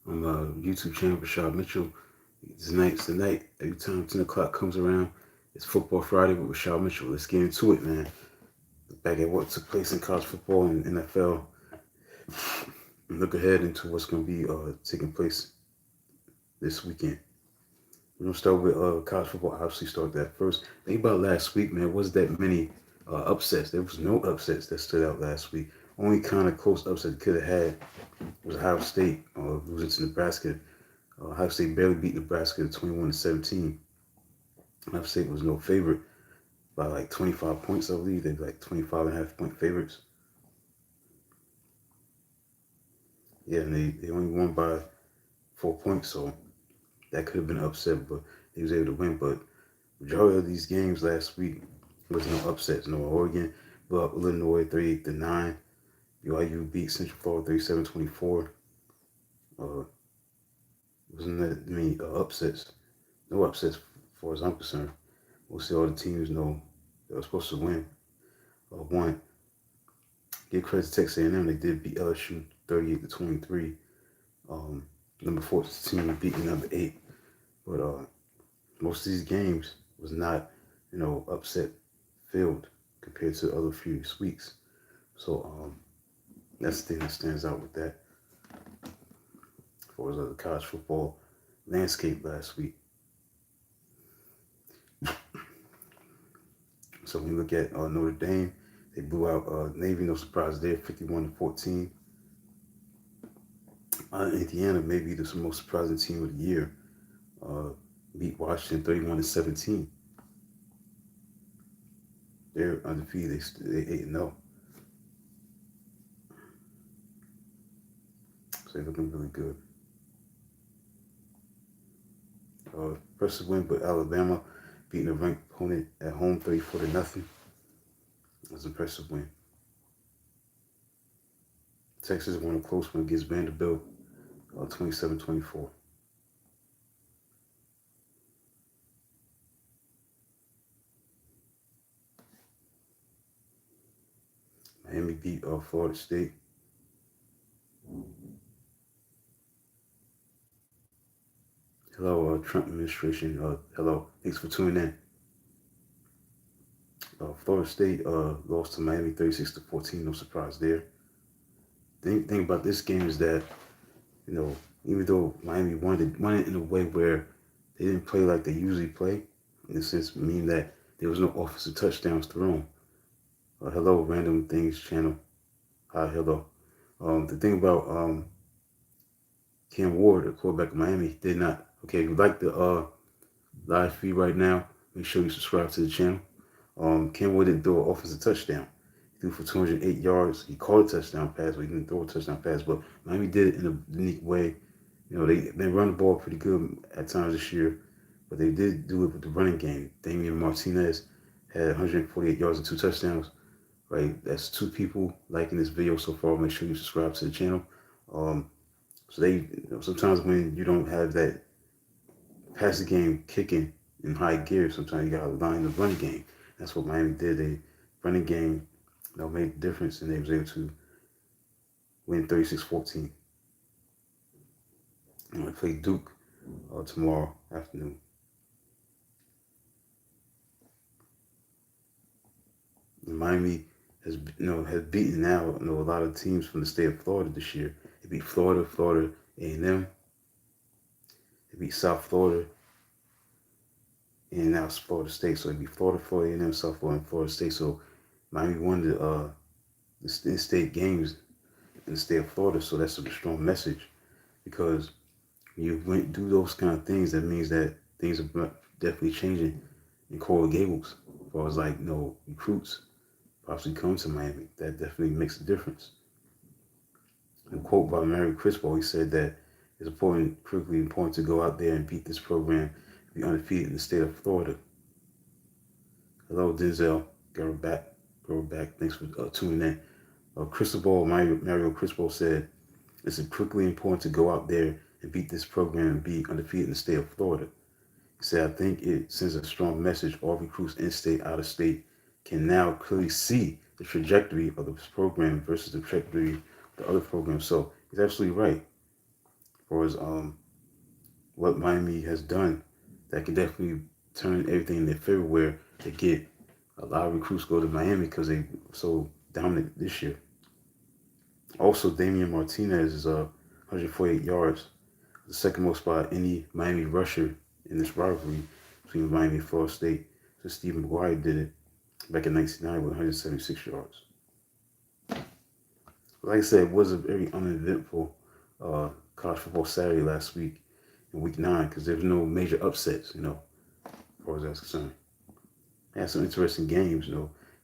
on my YouTube channel, Rashad Mitchell. Tonight's the night. Every time 10 o'clock comes around, it's Football Friday with Rashad Mitchell. Let's get into it, man. Back at what took place in college football and NFL. And look ahead into what's going to be taking place this weekend. We're going to start with college football. Obviously, start that first. Think about last week, man. Was that many upsets? There was no upsets that stood out last week. Only kind of close upset could have had was Ohio State losing to Nebraska. Ohio State barely beat Nebraska 21-17. Ohio State was no favorite by like 25 points, I believe. They were like 25.5-point favorites. Yeah, and they only won by 4 points, so that could have been upset, but he was able to win. But majority of these games last week was no upsets. No, Oregon blew up Illinois 38-9. BYU beat Central Florida 37-24. Wasn't that many upsets? No upsets, as far as I'm concerned. Mostly all the teams know they were supposed to win. Won. Give credit to Texas A&M. They did beat LSU 38-23. Number 14 beating number 8. But most of these games was not, upset filled compared to other few weeks. So that's the thing that stands out with that. As far as the college football landscape last week. So when you look at Notre Dame, they blew out Navy, no surprise there, 51-14. Indiana, maybe the most surprising team of the year, beat Washington 31-17. They're undefeated. They 8-0. So they're looking really good. Impressive win, but Alabama beating a ranked opponent at home 34-0. That's an impressive win. Texas won a close one against Vanderbilt, 27-24. Miami beat Florida State. Hello, Trump administration. Hello, thanks for tuning in. Florida State lost to Miami 36-14. No surprise there. The thing about this game is that, even though Miami won it in a way where they didn't play like they usually play, in a sense, meaning that there was no offensive touchdowns thrown. Hello, Random Things channel. Hi, hello. The thing about Cam Ward, the quarterback of Miami, did not. Okay, if you like the live feed right now, make sure you subscribe to the channel. Cam Ward didn't throw an offensive touchdown. He threw for 208 yards. He caught a touchdown pass, but he didn't throw a touchdown pass. But Miami did it in a unique way. They run the ball pretty good at times this year, but they did do it with the running game. Damian Martinez had 148 yards and 2 touchdowns. Right, that's 2 people liking this video so far. Make sure you subscribe to the channel. So they, sometimes when you don't have that passing game kicking in high gear, sometimes you got to line the running game. That's what Miami did. They running game, made the difference, and they was able to win 36-14. And they play Duke tomorrow afternoon. And Miami has beaten now a lot of teams from the state of Florida this year. They beat Florida A&M. They beat South Florida, and now it's Florida State. So they beat Florida A&M, South Florida, and Florida State. So Miami won the state games in the state of Florida. So that's a strong message, because when you do those kind of things, that means that things are definitely changing in Coral Gables, as far as recruits possibly come to Miami. That definitely makes a difference. A quote by Mary Crispo, he said that it's critically important to go out there and beat this program, be undefeated in the state of Florida. Hello, Denzel. Go back. Thanks for tuning in. Mario Crispo said, it's critically important to go out there and beat this program and be undefeated in the state of Florida. He said, I think it sends a strong message. All recruits in-state, out-of-state can now clearly see the trajectory of this program versus the trajectory of the other programs. So he's absolutely right. far as what Miami has done that can definitely turn everything in their favor where they get a lot of recruits go to Miami because they so dominant this year. Also, Damian Martinez is 148 yards, the second most by any Miami rusher in this rivalry between Miami and Florida State. So Stephen McGuire did it back in 1990 with 176 yards. Like I said, it was a very uneventful uh, college football Saturday last week in week 9 because there was no major upsets, as far as that's concerned. Had some interesting games,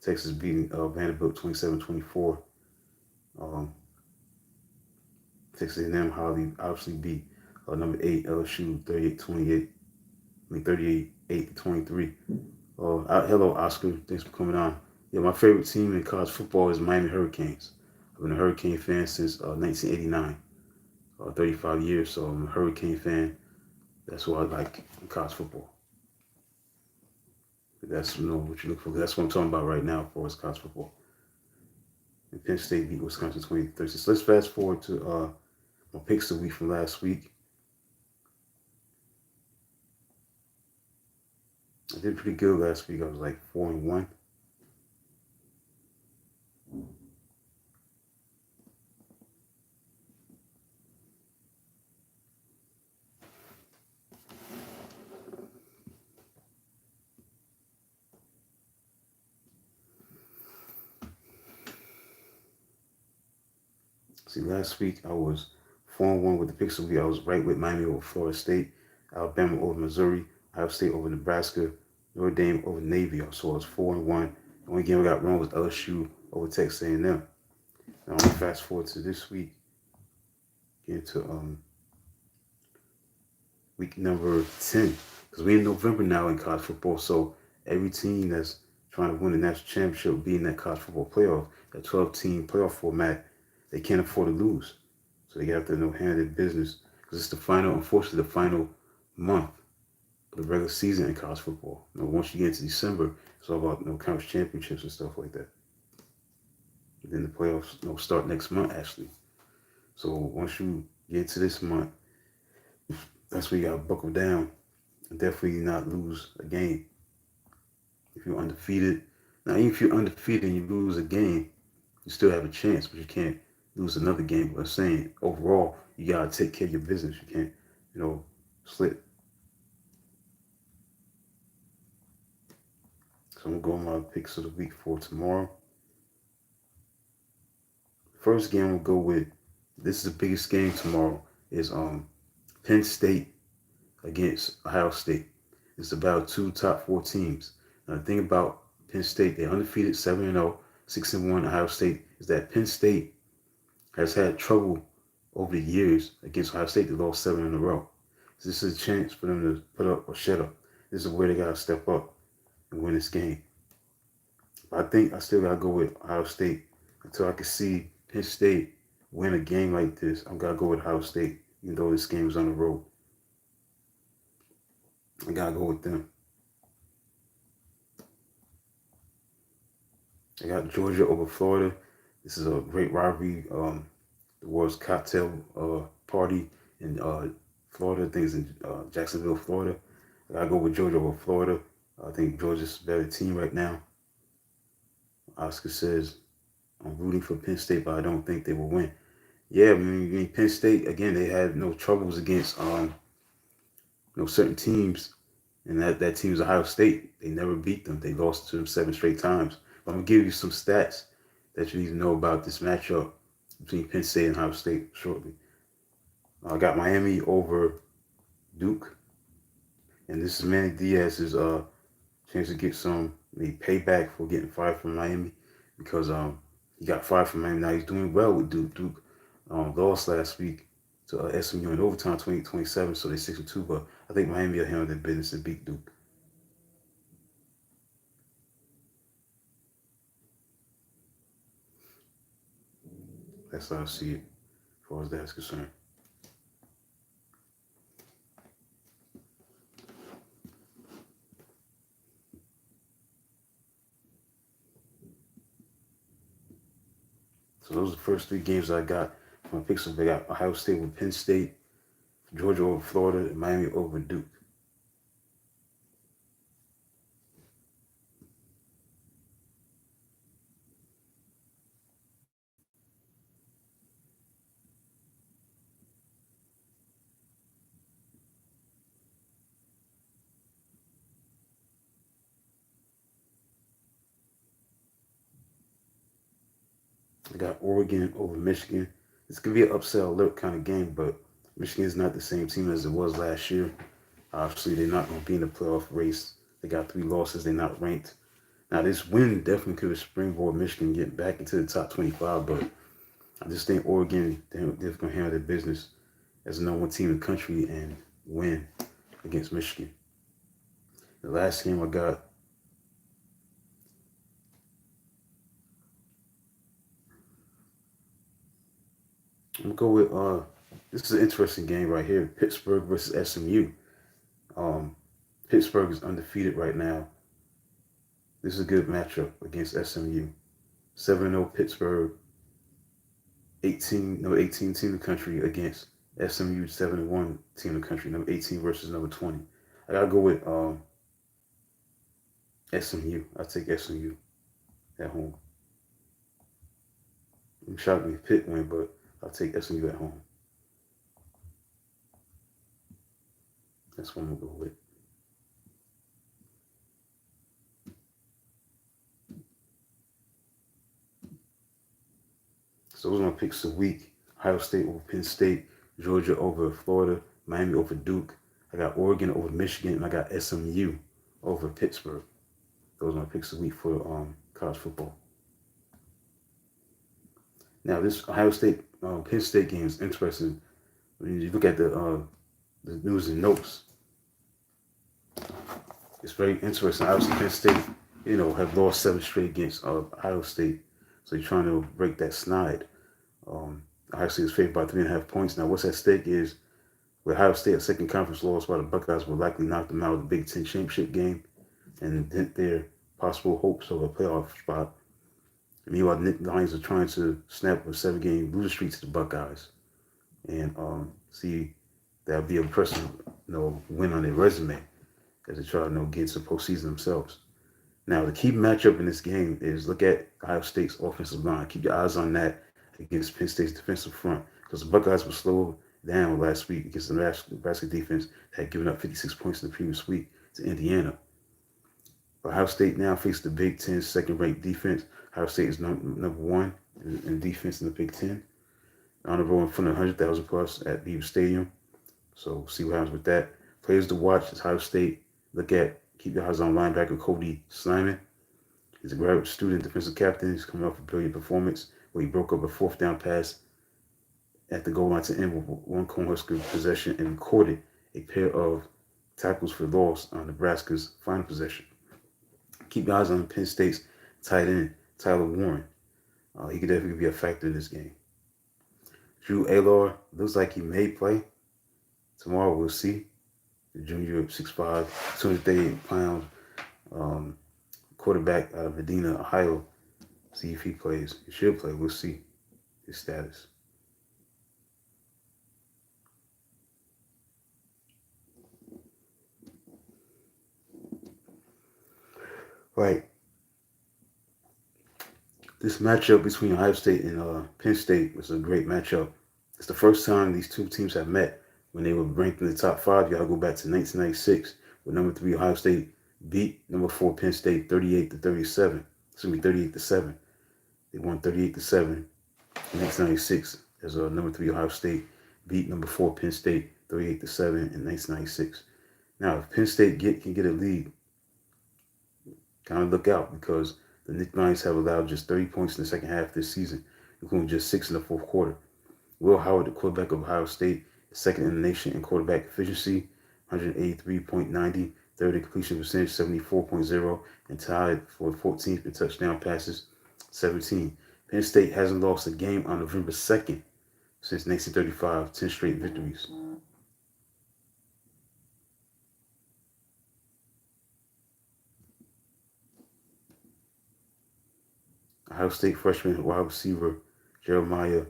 Texas beating Vanderbilt 27-24. Um, Texas A&M obviously beat number 8 LSU 38-28. I mean 38-8-23. Hello Oscar, thanks for coming on. Yeah, my favorite team in college football is Miami Hurricanes. I've been a Hurricane fan since 1989, 35 years. So I'm a Hurricane fan. That's what I like in college football. That's what you look for. That's what I'm talking about right now for college football. And Penn State beat Wisconsin 20-13. So let's fast forward to my picks of the week from last week. I did pretty good last week. I was like 4-1. See, last week I was 4-1 with the picks of the week. I was right with Miami over Florida State, Alabama over Missouri, Ohio State over Nebraska, Notre Dame over Navy. So I was 4-1. The only game I got wrong was LSU over Texas A&M. Now I'm gonna fast forward to this week, get into week number 10, because we're in November now in college football. So every team that's trying to win the national championship will be in that college football playoff, that 12-team playoff format. They can't afford to lose, so they have to handle their business because it's the final, unfortunately, the final month of the regular season in college football. Once you get into December, it's all about conference championships and stuff like that. And then the playoffs start next month actually. So once you get into this month, that's where you gotta buckle down and definitely not lose a game. If you're undefeated, now even if you're undefeated and you lose a game, you still have a chance, but you can't lose another game. But I'm saying overall, you gotta take care of your business. You can't, slip. So I'm gonna go on my picks of the week for tomorrow. First game we'll go with. This is the biggest game tomorrow. Is Penn State against Ohio State. It's about two top 4 teams. Now the thing about Penn State, they're undefeated, 7-0, 6-1. Ohio State is that Penn State has had trouble over the years against Ohio State. They lost 7 in a row. So this is a chance for them to put up or shut up. This is where they gotta step up and win this game. But I think I still gotta go with Ohio State until I can see Penn State win a game like this. I'm gotta go with Ohio State, even though this game is on the road. I gotta go with them. I got Georgia over Florida. This is a great rivalry. The world's cocktail party in Florida. Things in Jacksonville, Florida. I gotta go with Georgia over Florida. I think Georgia's a better team right now. Oscar says, I'm rooting for Penn State, but I don't think they will win. Yeah, I mean Penn State, again, they had no troubles against certain teams. And that team is Ohio State. They never beat them. They lost to them 7 straight times. But I'm going to give you some stats that you need to know about this matchup between Penn State and Ohio State shortly. I got Miami over Duke. And this is Manny Diaz's chance to get some payback for getting fired from Miami, because he got fired from Miami. Now he's doing well with Duke. Duke lost last week to SMU in overtime 20-27, so they're 6-2. But I think Miami will handle their business and beat Duke. That's how I see it, as far as that's concerned. So those are the first 3 games I got from Pixel. They got Ohio State with Penn State, Georgia over Florida, and Miami over Duke. I got Oregon over Michigan. This could be an upset alert kind of game, but Michigan is not the same team as it was last year. Obviously, they're not going to be in the playoff race. They got 3 losses. They're not ranked. Now, this win definitely could have springboard Michigan getting back into the top 25, but I just think Oregon, they're going to handle their business as the number one team in the country and win against Michigan. The last game I got, I'm going to go with, this is an interesting game right here, Pittsburgh versus SMU. Um, Pittsburgh is undefeated right now. This is a good matchup against SMU. 7-0 Pittsburgh, 18 team in the country against SMU 7-1 team in the country, number 18 versus number 20. I gotta go with SMU. I take SMU at home. I'm shocked if Pitt win, but I'll take SMU at home. That's what I'm gonna go with. So those are my picks of the week. Ohio State over Penn State, Georgia over Florida, Miami over Duke. I got Oregon over Michigan, and I got SMU over Pittsburgh. Those are my picks of the week for college football. Now this Ohio State Penn State game is interesting. When you look at the news and notes, it's very interesting. Obviously, Penn State, have lost 7 straight against Ohio State, so you're trying to break that snide. Ohio State is favored by 3.5 points. Now, what's at stake is with Ohio State, a second conference loss, while the Buckeyes will likely knock them out of the Big Ten championship game and dent their possible hopes of a playoff spot. Meanwhile, the Lions are trying to snap a 7-game losing streak to the Buckeyes and see that'll be an impressive, win on their resume as they try to get into the postseason themselves. Now, the key matchup in this game is look at Ohio State's offensive line. Keep your eyes on that against Penn State's defensive front because the Buckeyes were slowed down last week against the Nebraska defense that had given up 56 points in the previous week to Indiana. Ohio State now faces the Big Ten's second-ranked defense. Ohio State is number one in defense in the Big Ten. On the road in front of 100,000 plus at Beaver Stadium. So see what happens with that. Players to watch is Ohio State. Keep your eyes on linebacker Cody Slyman. He's a graduate student, defensive captain. He's coming off a brilliant performance where he broke up a 4th-down pass at the goal line to end with one Cornhusker possession and recorded a pair of tackles for loss on Nebraska's final possession. Keep your eyes on Penn State's tight end, Tyler Warren. He could definitely be a factor in this game. Drew Allar looks like he may play. Tomorrow we'll see. The junior, 6'5", 238-pound quarterback out of Medina, Ohio. See if he plays. He should play. We'll see his status. Right. This matchup between Ohio State and Penn State was a great matchup. It's the first time these two teams have met when they were ranked in the top 5. You gotta go back to 1996, where number 3 Ohio State beat number 4 Penn State 38-37. 38-7. They won 38-7 in 1996 as number 3 Ohio State beat number 4 Penn State 38-7 in 1996. Now, if Penn State can get a lead, kind of look out because the Nittany Lions have allowed just 30 points in the second half this season, including just 6 in the fourth quarter. Will Howard, the quarterback of Ohio State, is second in the nation in quarterback efficiency, 183.90, third in completion percentage, 74.0, and tied for 14th in touchdown passes, 17. Penn State hasn't lost a game on November 2nd since 1935, 10 straight victories. Ohio State freshman wide receiver Jeremiah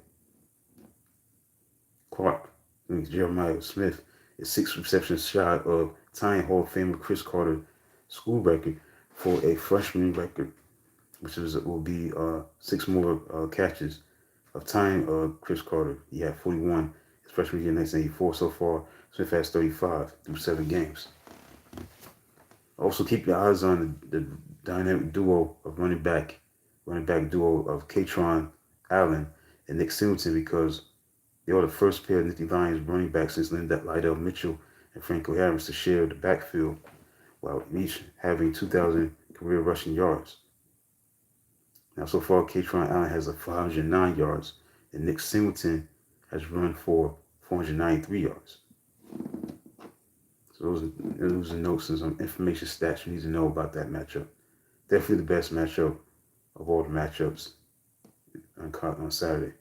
Clark Jeremiah Smith is 6 receptions shy of tying Hall of Famer Chris Carter's school record for a freshman record, which will be 6 more catches of tying Chris Carter. He had 41 his freshman year in 1984. So far, Smith has 35 through 7 games. Also, keep your eyes on the dynamic duo of running back duo of Katron Allen and Nick Singleton, because they are the first pair of Nittany Lions running backs since Lydell Mitchell and Franco Harris to share the backfield, while each having 2,000 career rushing yards. Now, so far, Katron Allen has 509 yards, and Nick Singleton has run for 493 yards. So those are notes and some information stats you need to know about that matchup. Definitely the best matchup of all the matchups on Saturday.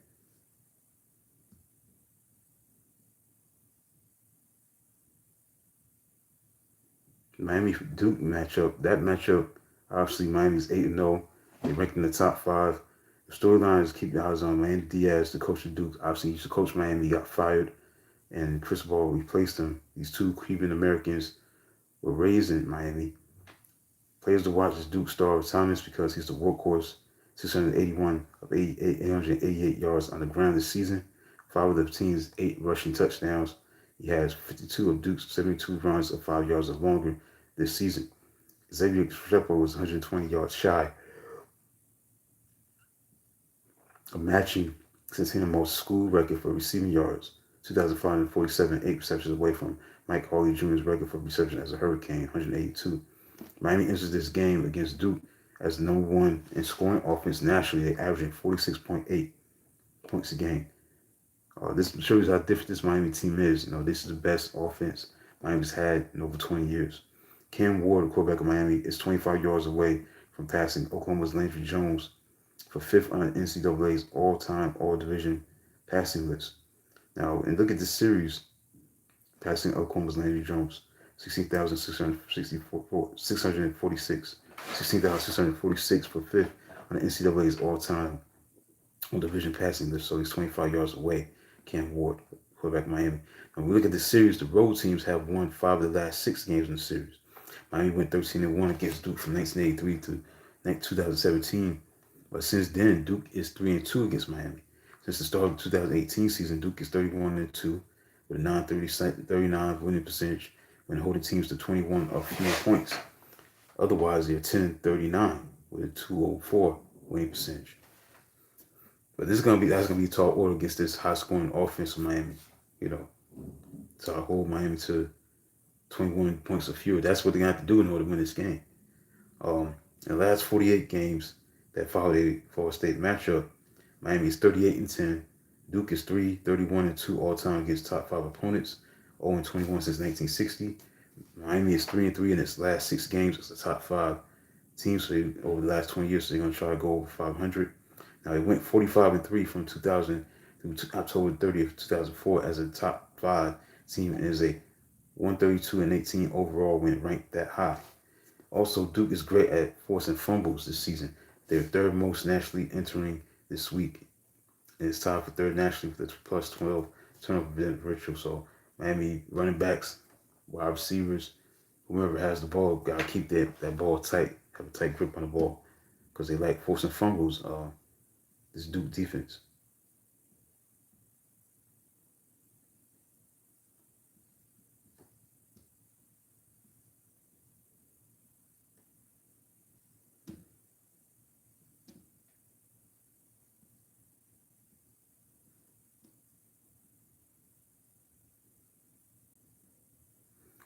Miami Duke matchup. That matchup, obviously Miami's 8-0. They ranked in the top 5. The storyline is keep your eyes on Manny Diaz, the coach of Duke. Obviously, he used to coach Miami, got fired, and Chris Ball replaced him. These two Cuban Americans were raised in Miami. Players to watch is Duke star Thomas, because he's the workhorse. 681 of 888 yards on the ground this season. 5 of the team's 8 rushing touchdowns. He has 52 of Duke's 72 runs of 5 yards or longer this season. Xavier Shepherd was 120 yards shy of matching Santino's school record for receiving yards, 2,547, 8 receptions away from Mike Hawley Jr.'s record for reception as a Hurricane, 182. Miami enters this game against Duke as the number 1 in scoring offense nationally. They're averaging 46.8 points a game. This shows how different this Miami team is. This is the best offense Miami's had in over 20 years. Cam Ward, the quarterback of Miami, is 25 yards away from passing Oklahoma's Landry Jones for 5th on NCAA's all-time, all-division passing list. Now, and look at the series, passing Oklahoma's Landry Jones, 16,646. 16,646 for 5th on the NCAA's all-time all-division passing list, so he's 25 yards away. Cam Ward, quarterback Miami. When we look at the series, the road teams have won 5 of the last 6 games in the series. Miami went 13-1 against Duke from 1983 to 2017. But since then, Duke is 3-2 against Miami. Since the start of the 2018 season, Duke is 31-2 with a 939 winning percentage when holding teams to 21 or fewer points. Otherwise, they're 10-39 with a 204 winning percentage. But that's gonna be a tall order against this high-scoring offense of Miami. To hold Miami to 21 points or fewer. That's what they're gonna have to do in order to win this game. In the last 48 games that followed a Florida State matchup, Miami is 38-10. Duke is 31-2 all-time against top 5 opponents. 0-21 since 1960. Miami is 3-3 in its last 6 games as the top 5 teams over the last 20 years. So they're gonna try to go over 500. Now, it went 45-3 from 2000 through October 30th, 2004 as a top 5 team, and is a 132-18 overall when ranked that high. Also, Duke is great at forcing fumbles this season. They're 3rd most nationally entering this week, and it's tied for 3rd nationally with a plus 12 turnover differential. So, Miami running backs, wide receivers, whoever has the ball, gotta keep that ball tight, have a tight grip on the ball, because they like forcing fumbles. This Duke defense.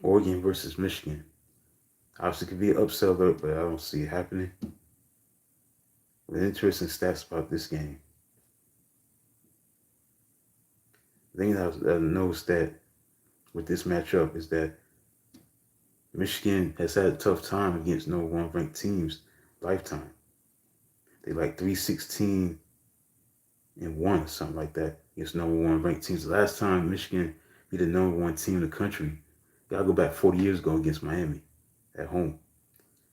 Oregon versus Michigan. Obviously, it could be an upset alert, but I don't see it happening. With interesting stats about this game. The thing that I noticed that with this matchup is that Michigan has had a tough time against number 1 ranked teams lifetime. They like 316 and 1 or something like that against number 1 ranked teams. The last time Michigan beat the number 1 team in the country, gotta go back 40 years ago against Miami at home.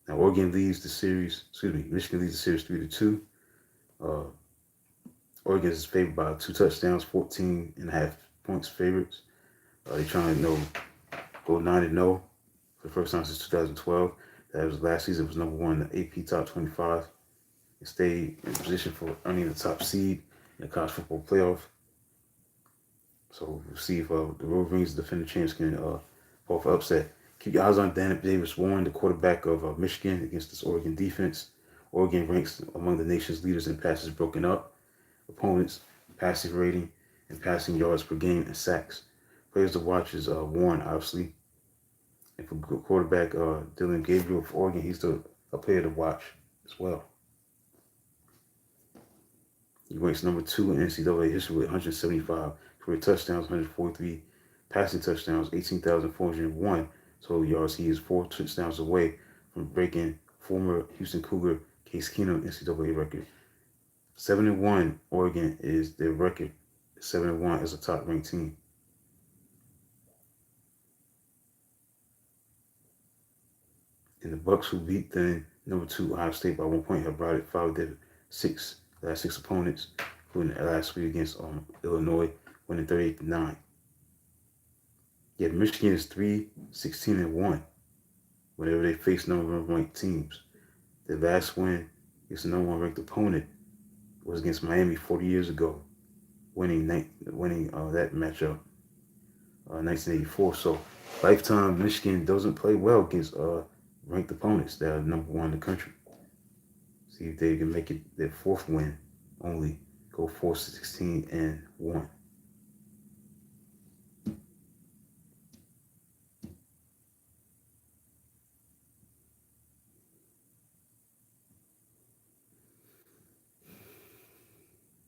Now, Michigan leads the series 3-2. Oregon is favored by 2 touchdowns, 14.5 points favorites. They're trying to go 9-0 for the first time since 2012. That was last season. It was number one in the AP Top 25. It stayed in position for earning the top seed in the college football playoff. So we'll see if the Wolverines, defending champs, can pull off upset. Keep your eyes on Davis Warren, the quarterback of Michigan, against this Oregon defense. Oregon ranks among the nation's leaders in passes broken up, opponents, passing rating, and passing yards per game and sacks. Players to watch is Warren, obviously. And for quarterback Dylan Gabriel for Oregon, he's a player to watch as well. He ranks number 2 in NCAA history with 175 career touchdowns, 143 passing touchdowns, 18,401 total yards. He is 4 touchdowns away from breaking former Houston Cougar Case Keenum NCAA record. 7-1 Oregon is their record. 7-1 as a top ranked team. And the Bucks, who beat then number 2 Ohio State by 1 point, have brought it 5 of their last six opponents, including last week against Illinois, winning 38-9. Yet Michigan is 3-16-1 whenever they face number 1 ranked teams. Their last win against the number 1 ranked opponent was against Miami 40 years ago, winning that matchup, 1984. So lifetime Michigan doesn't play well against ranked opponents that are number 1 in the country. See if they can make it their 4th win, only go 4-16-1.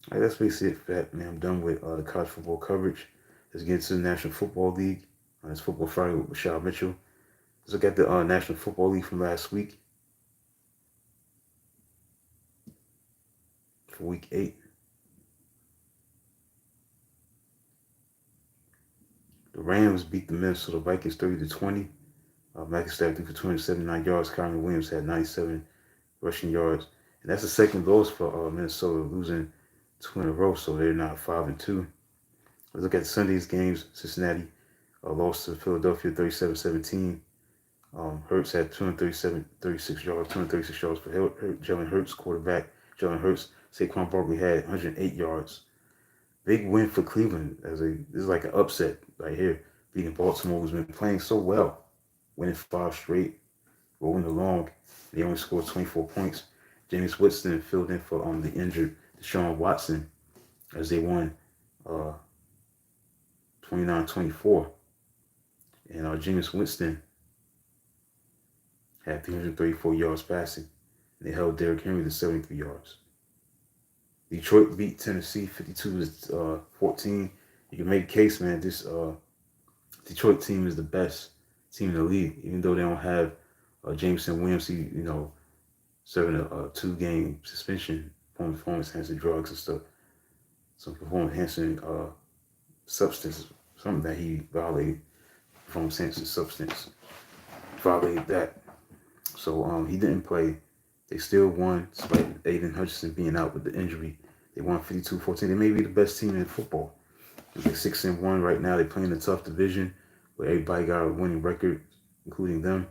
All right, that's basically it for that, man. I'm done with the college football coverage. Let's get into the National Football League. It's Football Friday with Rashad Mitchell. Let's look at the National Football League from last week. For week 8. The Rams beat the Minnesota Vikings 30-20. Matthew Stafford threw for 279 yards. Kyron Williams had 97 rushing yards. And that's the second lowest for Minnesota, losing 2 in a row, so they're now 5-2. Let's look at Sunday's games. Cincinnati lost to Philadelphia 37-17. Hurts had 236 yards for Jalen Hurts, quarterback. Jalen Hurts. Saquon Barkley had 108 yards. Big win for Cleveland. This is like an upset right here. Beating Baltimore, who's been playing so well, winning 5 straight, rolling along. They only scored 24 points. Jameis Winston filled in for the injured Deshaun Watson as they won 29-24. And Jameis Winston had 334 yards passing. They held Derrick Henry to 73 yards. Detroit beat Tennessee 52-14. You can make a case, man. This Detroit team is the best team in the league, even though they don't have Jameson Williams. He, serving a 2-game suspension for performance-enhancing drugs and stuff. Some performance-enhancing substance, something that he violated. Performance-enhancing substance. Violated that. So he didn't play. They still won, despite Aiden Hutchinson being out with the injury. They won 52-14. They may be the best team in football. They're 6-1 right now. They play in a tough division where everybody got a winning record, including them.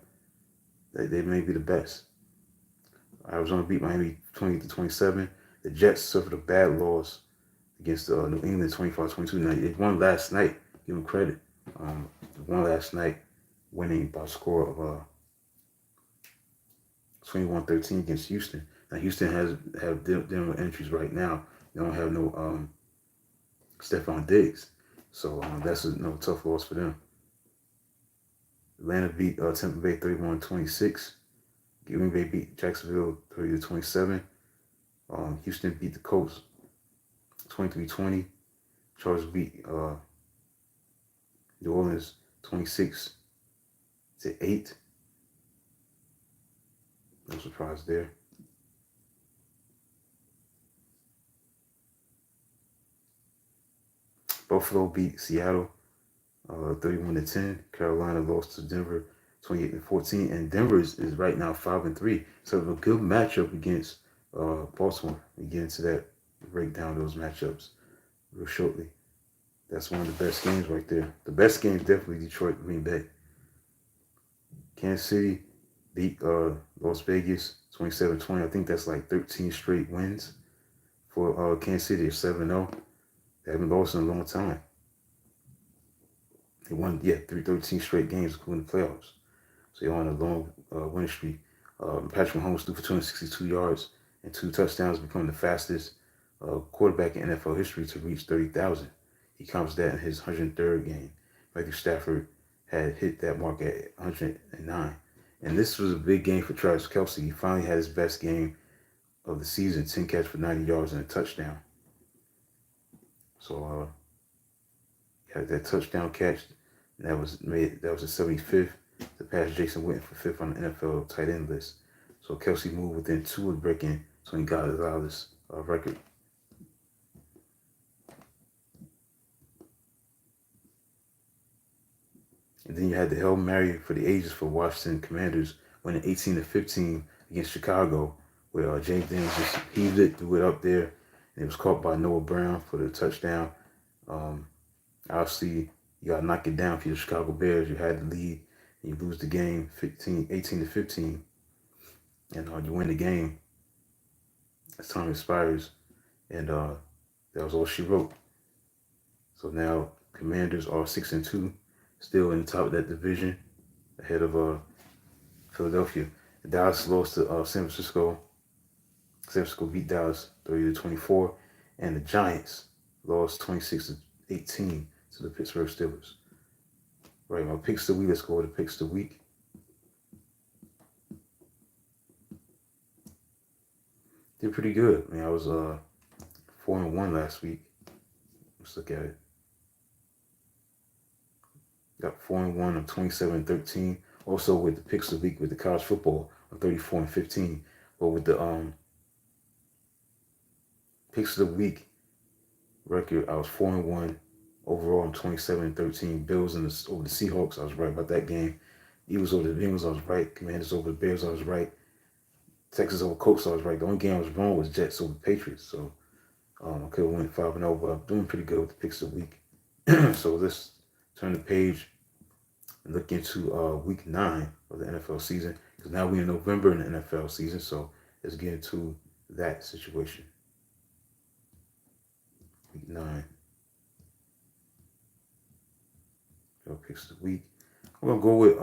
They may be the best. Arizona beat Miami 20-27. The Jets suffered a bad loss against New England 25-22. Now, they won last night. Give them credit. They won last night, winning by a score of 21-13 against Houston. Now Houston have dealing with injuries right now. They don't have no Stephon Diggs, so that's a tough loss for them. Atlanta beat Tampa Bay 31-26. Green Bay beat Jacksonville 30-27. Houston beat the Colts 23-20. Chargers beat New Orleans 26-8. No surprise there. Buffalo beat Seattle 31-10. Carolina lost to Denver 28-14. And Denver is right now 5-3. So a good matchup against Baltimore. We get into that, break down those matchups real shortly. That's one of the best games right there. The best game is definitely Detroit Green Bay. Kansas City beat Las Vegas 27-20. I think that's like 13 straight wins for Kansas City. 7-0. They haven't lost in a long time. They won, 13 straight games, including the playoffs. So they're on a long winning streak. Patrick Mahomes threw for 262 yards and 2 touchdowns, becoming the fastest quarterback in NFL history to reach 30,000. He accomplished that in his 103rd game. Matthew Stafford had hit that mark at 109. And this was a big game for Travis Kelce. He finally had his best game of the season, 10 catch for 90 yards and a touchdown. So he had that touchdown catch. And that was the 75th to pass Jason Witten for 5th on the NFL tight end list. So Kelce moved within 2 of breaking Tony Gonzalez's record. And then you had the Hail Mary for the ages for Washington Commanders, winning 18-15 against Chicago, where James Daniels just heaved it, threw it up there, and it was caught by Noah Brown for the touchdown. Obviously, you got to knock it down for the Chicago Bears. You had the lead, and you lose the game 18-15, and you win the game as time expires, and that was all she wrote. So now Commanders are 6-2, still in the top of that division, ahead of Philadelphia. Dallas lost to San Francisco. San Francisco beat Dallas 30-24, and the Giants lost 26-18 to the Pittsburgh Steelers. Right, my picks of the week. Let's go with the picks of the week. Did pretty good. I mean, I was 4-1 last week. Let's look at it. Got 4-1 on 27-13. Also with the picks of the week with the college football on 34-15. But with the picks of the week record, I was 4-1 overall on 27-13. Bills over the Seahawks, I was right about that game. Eagles over the Bengals, I was right. Commanders over the Bears, I was right. Texas over Colts, I was right. The only game I was wrong was Jets over the Patriots. So I could have went 5-0, but I'm doing pretty good with the picks of the week. So let's turn the page and look into week 9 of the NFL season, because now we're in November in the NFL season. So let's get into that situation. Week 9. Picks of the week. I'm gonna go with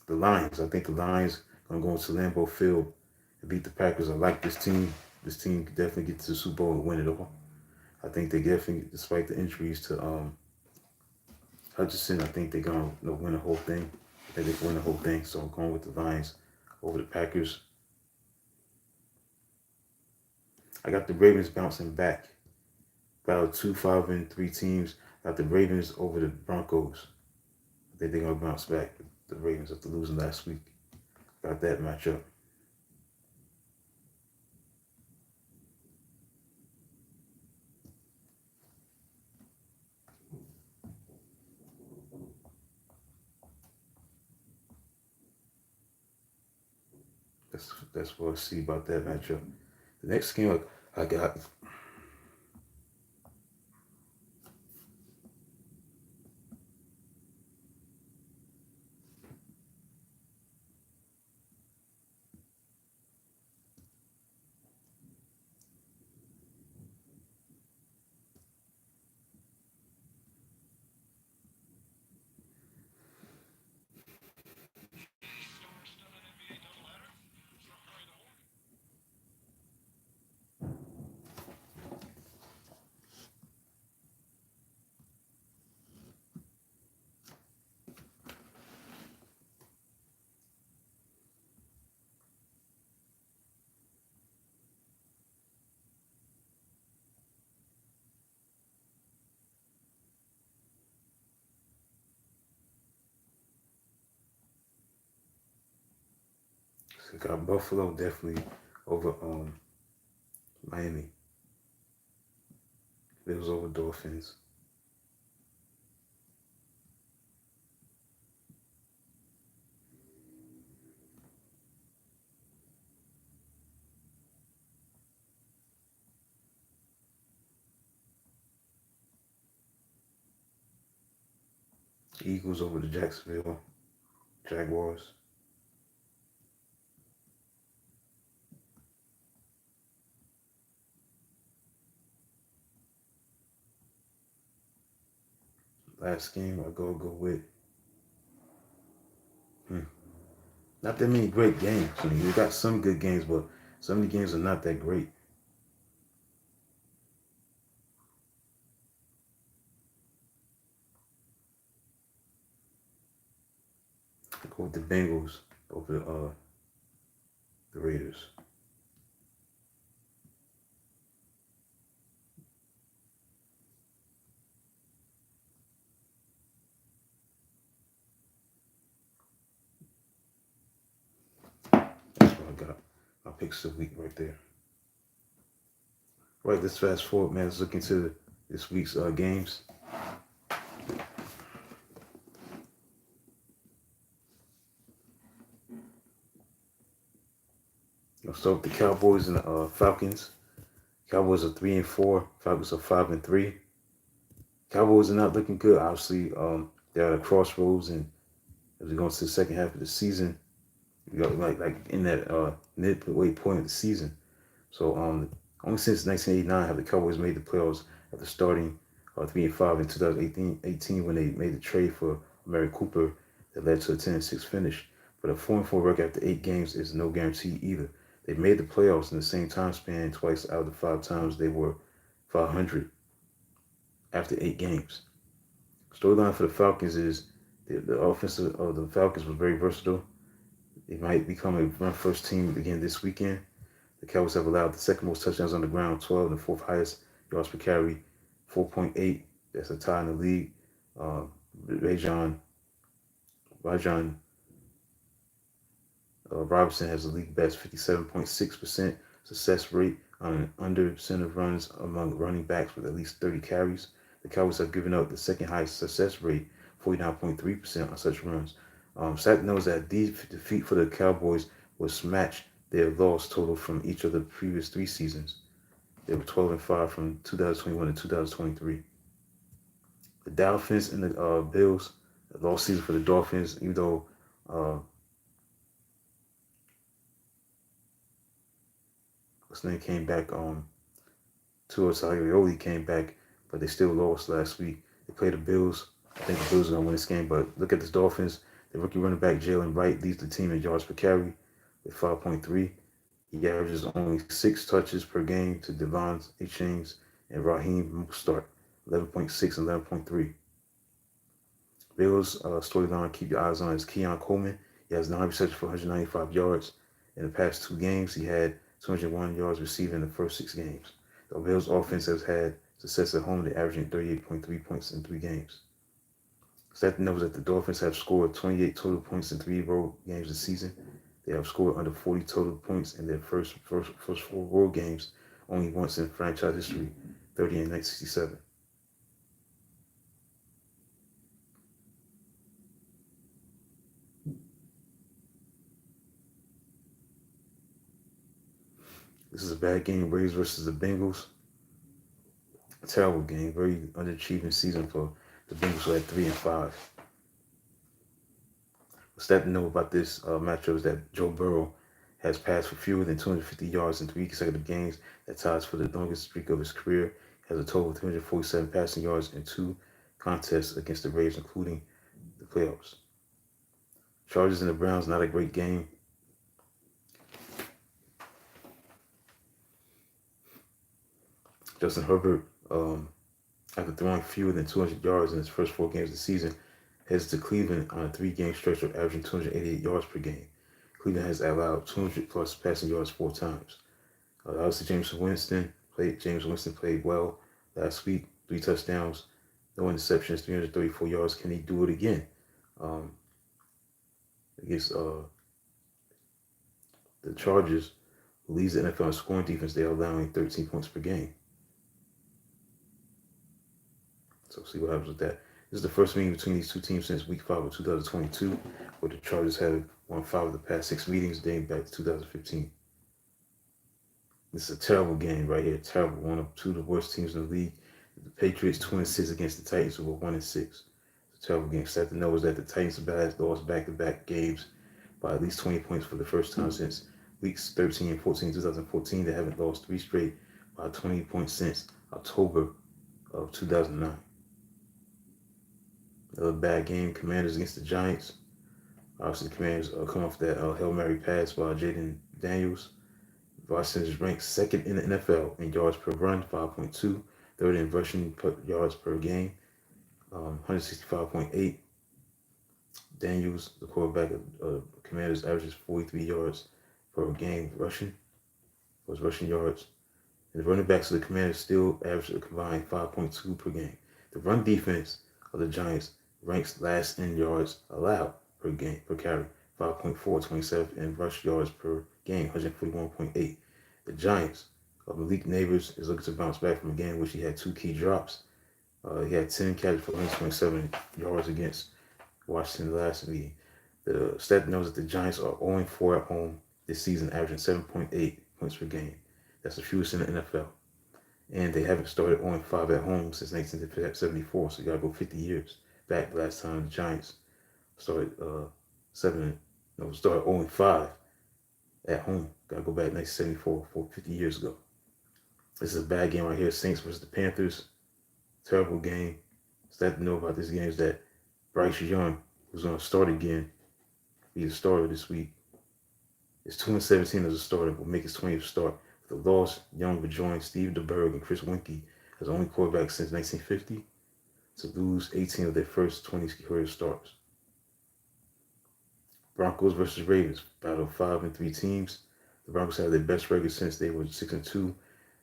the Lions. I think the Lions are gonna go into Lambeau Field and beat the Packers. I like this team. This team could definitely get to the Super Bowl and win it all. I think they definitely, despite the injuries to Hutchinson, I think they're gonna win the whole thing. I think they can win the whole thing. So I'm going with the Lions over the Packers. I got the Ravens bouncing back. About 2-5-3 teams. Got the Ravens over the Broncos. I think they're gonna bounce back. The Ravens after losing last week. Got that matchup. That's what I see about that matchup. The next game I got. I got Buffalo definitely over Miami. Bills over Dolphins. Eagles over the Jacksonville Jaguars. Last game, I go with hmm, not that many great games. I mean, we got some good games, but some of the games are not that great. I go with the Bengals over the Raiders. That's what I got. My picks of the week right there. Right, let's fast forward, man. Let's look into this week's games. I'll start with the Cowboys and the Falcons. Cowboys are 3-4. Falcons are 5-3. Cowboys are not looking good. Obviously, they're at a crossroads, and as we go into the second half of the season, we got like in that midway point of the season. So only since 1989 have the Cowboys made the playoffs after starting 3-5 in 2018 when they made the trade for Mary Cooper that led to a 10-6 finish. But a 4-4 record after 8 games is no guarantee either. They made the playoffs in the same time span twice out of the 5 times they were 500 after 8 games. Storyline for the Falcons is the offense of the Falcons was very versatile. They might become a run first team again this weekend. The Cowboys have allowed the second most touchdowns on the ground, 12, and the fourth highest yards per carry, 4.8. That's a tie in the league. Uh, Rajon Robertson has the league best 57.6% success rate on under center runs among running backs with at least 30 carries. The Cowboys have given up the second highest success rate, 49.3% on such runs. Stat knows that defeat for the Cowboys was match their loss total from each of the previous 3 seasons. They were 12-5 from 2021 to 2023. The Dolphins and the Bills, the lost season for the Dolphins, even though what's name came back, Tua Tagovailoa came back, but they still lost last week. They played the Bills. I think the Bills are going to win this game, but look at the Dolphins. The rookie running back Jalen Wright leads the team in yards per carry with 5.3. He averages only 6 touches per game to Devon Achane and Raheem Mostert, 11.6 and 11.3. Bills storyline keep your eyes on is Keon Coleman. He has 9 receptions for 195 yards. In the past 2 games, he had 201 yards receiving in the first 6 games. The Bills offense has had success at home. They're averaging 38.3 points in 3 games. Stat knows that the Dolphins have scored 28 total points in 3 road games this season. They have scored under 40 total points in their first 4 road games, only once in franchise history, 30 and 1967. This is a bad game. Braves versus the Bengals. A terrible game. Very underachieving season for the Bengals, who had 3-5. What's that to know about this matchup is that Joe Burrow has passed for fewer than 250 yards in 3 consecutive games. That ties for the longest streak of his career. He has a total of 347 passing yards in 2 contests against the Braves, including the playoffs. Chargers and the Browns, not a great game. Justin Herbert, after throwing fewer than 200 yards in his first 4 games of the season, heads to Cleveland on a 3-game stretch of averaging 288 yards per game. Cleveland has allowed 200 plus passing yards 4 times. Obviously, James Winston played well last week, 3 touchdowns, no interceptions, 334 yards. Can he do it again? Against the Chargers, who leads the NFL in scoring defense, they are allowing 13 points per game. So see what happens with that. This is the first meeting between these 2 teams since Week 5 of 2022, where the Chargers have won 5 of the past 6 meetings dating back to 2015. This is a terrible game right here. Terrible. One of 2 of the worst teams in the league. The Patriots 2-6 against the Titans, who were 1-6. It's a Terrible game. Sad to know is that the Titans have lost back-to-back games by at least 20 points for the first time since weeks 13 and 14, 2014. They haven't lost three straight by 20 points since October of 2009. Another bad game, Commanders against the Giants. Obviously, the Commanders come off that Hail Mary pass by Jaden Daniels. Washington is ranked second in the NFL in yards per run, 5.2. Third in rushing yards per game, 165.8. Daniels, the quarterback of Commanders, averages 43 yards per game rushing, was rushing yards. And the running backs of the Commanders still average a combined 5.2 per game. The run defense of the Giants ranks last in yards allowed per game, per carry, 5.4, 27, and rush yards per game, 141.8. The Giants of Malik Neighbors is looking to bounce back from a game in which he had two key drops. He had 10 catches for 127 yards against Washington last meeting. The stat knows that the Giants are 0-4 at home this season, averaging 7.8 points per game. That's the fewest in the NFL. And they haven't started 0-5 at home since 1974, so you gotta go 50 years back. Last time the Giants started started 0-5 at home. Gotta go back 1974, 50 years ago. This is a bad game right here. Saints versus the Panthers. Terrible game. Stat to know about this game is that Bryce Young, who's going to start again, be the starter this week, is 2-17 as a starter, will make his 20th start. With the loss, Young would join Steve DeBerg and Chris Winkie as the only quarterback since 1950 to lose 18 of their first 20 career starts. Broncos versus Ravens, battle of 5-3 teams. The Broncos have their best record since they were 6-2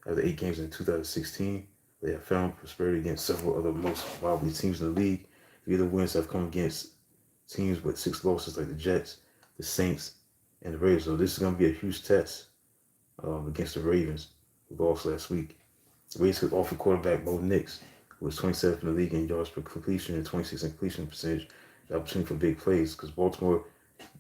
after 8 games in 2016. They have found prosperity against several other most wobbly teams in the league. The other wins have come against teams with 6 losses like the Jets, the Saints, and the Ravens. So this is going to be a huge test against the Ravens, who lost last week. The Ravens could offer quarterback Bo Nix, who was 27th in the league in yards per completion and 26th in completion percentage, the opportunity for big plays. Because Baltimore,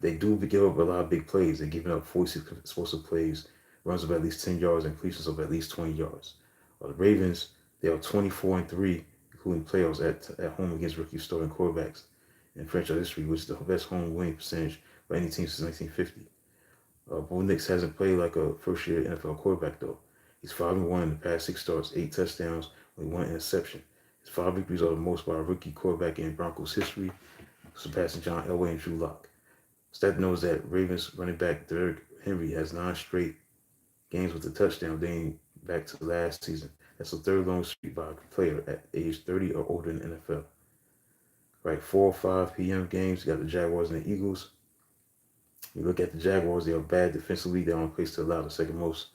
they do give up a lot of big plays. They're giving up 46 explosive plays, runs of at least 10 yards, and completions of at least 20 yards. The Ravens, they are 24-3, including playoffs at home against rookie starting quarterbacks in franchise history, which is the best home winning percentage by any team since 1950. Bo Nix hasn't played like a first-year NFL quarterback, though. He's 5-1 in the past 6 starts, 8 touchdowns, only 1 interception. His 5 victories are the most by a rookie quarterback in Broncos history, surpassing John Elway and Drew Lock. Stat knows that Ravens running back Derrick Henry has 9 straight games with a touchdown dating back to last season. That's the 3rd longest streak by a player at age 30 or older in the NFL. Right, 4 or 5 p.m. games, you got the Jaguars and the Eagles. You look at the Jaguars, they are bad defensively. They're on pace to allow the second most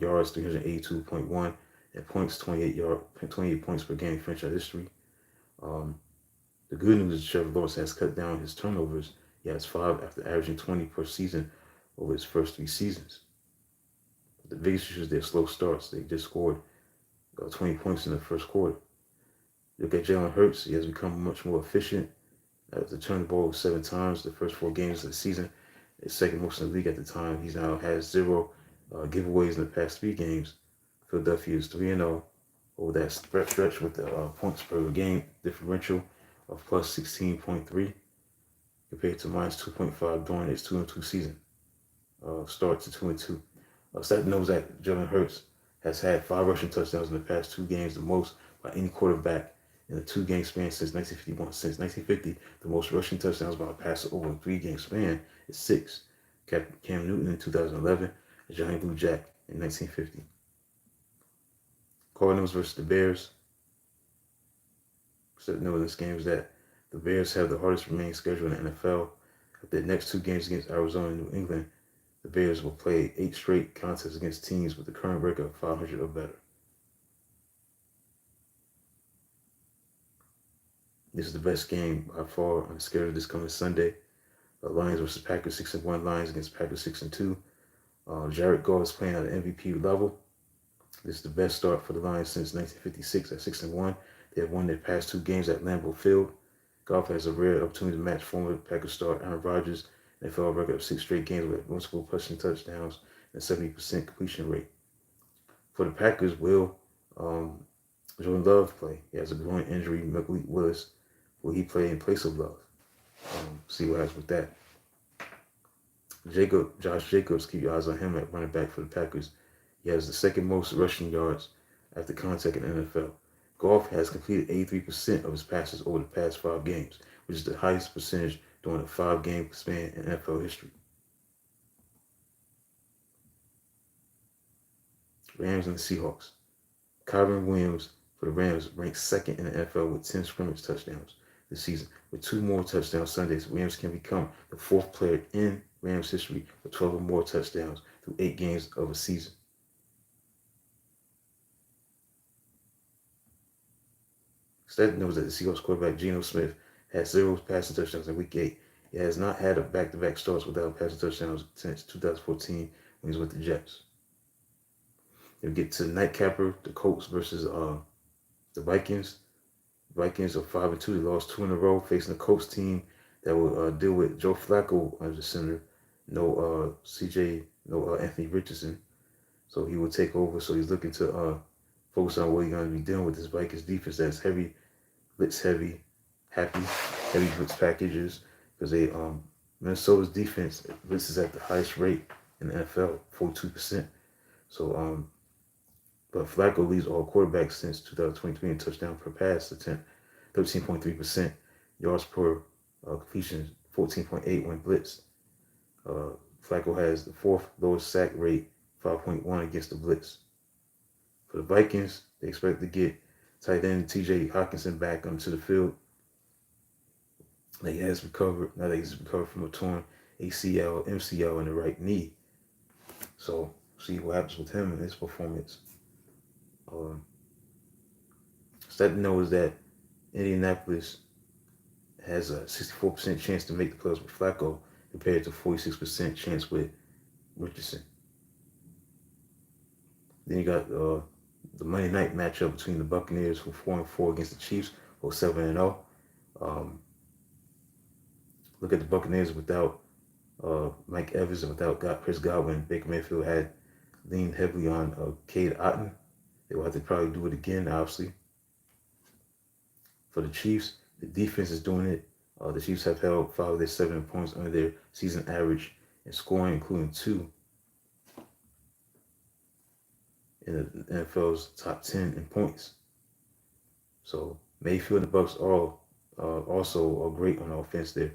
yards, 382.1, and points, 28 points per game in franchise history. The good news is Trevor Lawrence has cut down his turnovers. He has 5 after averaging 20 per season over his first 3 seasons. The biggest issue is their slow starts. They just scored 20 points in the first quarter. Look at Jalen Hurts. He has become much more efficient. After turning the ball 7 times the first 4 games of the season, his second most in the league at the time. He now has 0 giveaways in the past 3 games. Philadelphia is 3-0 over that stretch with the points per game differential of plus 16.3 compared to minus 2.5 during its 2-2 season. Start to 2-2. Stat knows that Jalen Hurts has had 5 rushing touchdowns in the past 2 games, the most by any quarterback in a 2-game span since 1951. Since 1950, the most rushing touchdowns by a passer over a 3-game span is 6. Cam Newton in 2011 and Johnny Blue Jack in 1950. Cardinals versus the Bears. Stat knows in this game is that the Bears have the hardest remaining schedule in the NFL. At their next 2 games against Arizona and New England, the Bears will play 8 straight contests against teams with the current record of 500 or better. This is the best game by far on the schedule this coming Sunday. Lions versus Packers, 6-1 Lions against Packers 6-2. Jared Goff is playing at an MVP level. This is the best start for the Lions since 1956 at 6-1. They have won their past 2 games at Lambeau Field. Goff has a rare opportunity to match former Packers star Aaron Rodgers' NFL record of 6 straight games with multiple rushing touchdowns and 70% completion rate. For the Packers, will Jordan Love play? He has a groin injury. Malik Willis will he play in place of Love? See what happens with that. Josh Jacobs, keep your eyes on him at running back for the Packers. He has the second most rushing yards after contact in the NFL. Goff has completed 83% of his passes over the past 5 games, which is the highest percentage during a 5-game span in NFL history. Rams and the Seahawks. Kyron Williams for the Rams ranks second in the NFL with 10 scrimmage touchdowns this season. With 2 more touchdown Sundays, Williams can become the 4th player in Rams history with 12 or more touchdowns through 8 games of a season. Stat knows that the Seahawks quarterback Geno Smith had 0 passing touchdowns in Week 8. He has not had a back-to-back starts without passing touchdowns since 2014 when he was with the Jets. Then we get to the nightcapper, the Colts versus the Vikings. Vikings are 5-2. They lost 2 in a row, facing the Colts team that will deal with Joe Flacco as the center. No Anthony Richardson. So he will take over. So he's looking to focus on what he's going to be doing with this Vikings defense that's heavy, blitz heavy, heavy blitz packages. Because Minnesota's defense blitzes at the highest rate in the NFL, 42%. So but Flacco leads all quarterbacks since 2023 in touchdown per pass attempt, 13.3%. Yards per completion, 14.8 when blitzed. Flacco has the 4th lowest sack rate, 5.1 against the blitz. For the Vikings, they expect to get tight end T.J. Hockenson back onto the field. Now he's recovered from a torn ACL, MCL in the right knee. So see what happens with him in his performance. Stat to know is that Indianapolis has a 64% chance to make the playoffs with Flacco compared to 46% chance with Richardson. Then you got the Monday night matchup between the Buccaneers, who 4-4 against the Chiefs, who 7-0. Look at the Buccaneers without Mike Evans and without Chris Godwin. Baker Mayfield had leaned heavily on Cade Otton. They will have to probably do it again, obviously. For the Chiefs, the defense is doing it. The Chiefs have held 5 of their 7 points under their season average in scoring, including 2 in the NFL's top 10 in points. So Mayfield and the Bucs also are great on offense. They're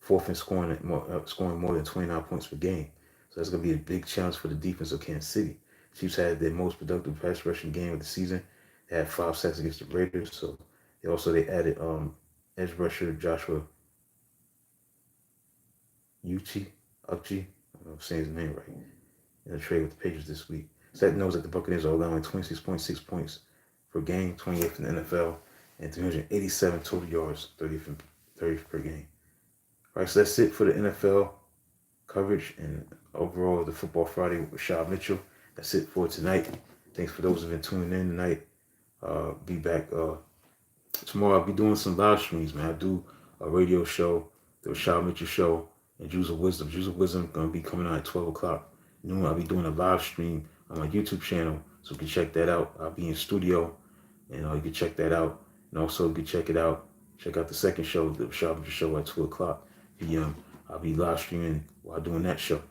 4th in scoring more than 29 points per game. So that's going to be a big challenge for the defense of Kansas City. Chiefs had their most productive pass rushing game of the season. They had 5 sacks against the Raiders. So they added edge rusher Joshua Uchi. I don't know if I'm saying his name right. In a trade with the Patriots this week. Stat knows that the Buccaneers are allowing 26.6 points per game, 28th in the NFL, and 387 total yards, 30th per game. All right, so that's it for the NFL coverage and overall the Football Friday with Rashad Mitchell. That's it for tonight. Thanks for those who have been tuning in tonight. Be back tomorrow. I'll be doing some live streams, man. I do a radio show, the Rashad Mitchell Show, and Jews of Wisdom. Jews of Wisdom going to be coming on at 12 o'clock noon. I'll be doing a live stream on my YouTube channel, so you can check that out. I'll be in studio, and you can check that out. And also, you can check it out. Check out the second show, the Rashad Mitchell Show, at 2 o'clock p.m. I'll be live streaming while doing that show.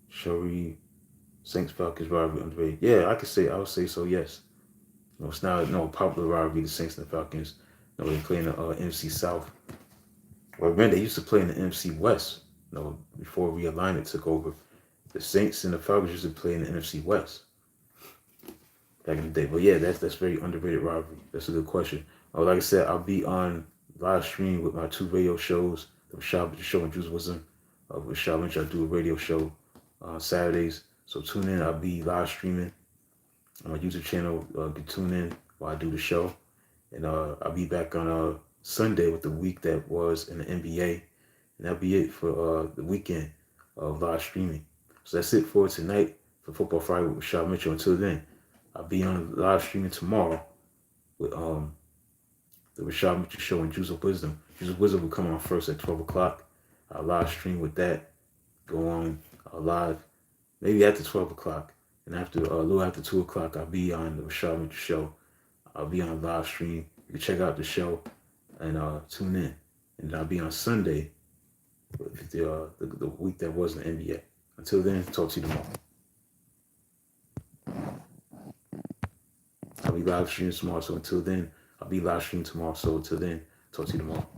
Shuri, Saints Falcons rivalry underrated. Yeah, I would say so, yes. It's not a popular rivalry, the Saints and the Falcons. They play in the NFC South. Well, remember, they used to play in the NFC West, before realignment took over. The Saints and the Falcons used to play in the NFC West back in the day. But yeah, that's very underrated rivalry. That's a good question. Like I said, I'll be on live stream with my 2 radio shows, the Rashad Mitchell Show and Jews Wisdom. With Rashad Mitchell, I do a radio show on Saturdays. So tune in. I'll be live streaming on my YouTube channel. You can tune in while I do the show. And I'll be back on Sunday with the week that was in the NBA. And that'll be it for the weekend of live streaming. So that's it for tonight for Football Friday with Rashad Mitchell. Until then, I'll be on live streaming tomorrow with the Rashad Mitchell Show and Jews of Wisdom. Jews of Wisdom will come on first at 12 o'clock. I'll live stream with that. Go on live maybe after 12 o'clock. And after a little after 2 o'clock, I'll be on the Rashad Mitchell Show. I'll be on live stream You can check out the show and tune in. And I'll be on Sunday with the week that wasn't NBA. Until then, talk to you tomorrow. I'll be live streaming tomorrow. So until then, I'll be live streaming tomorrow. So until then, talk to you tomorrow.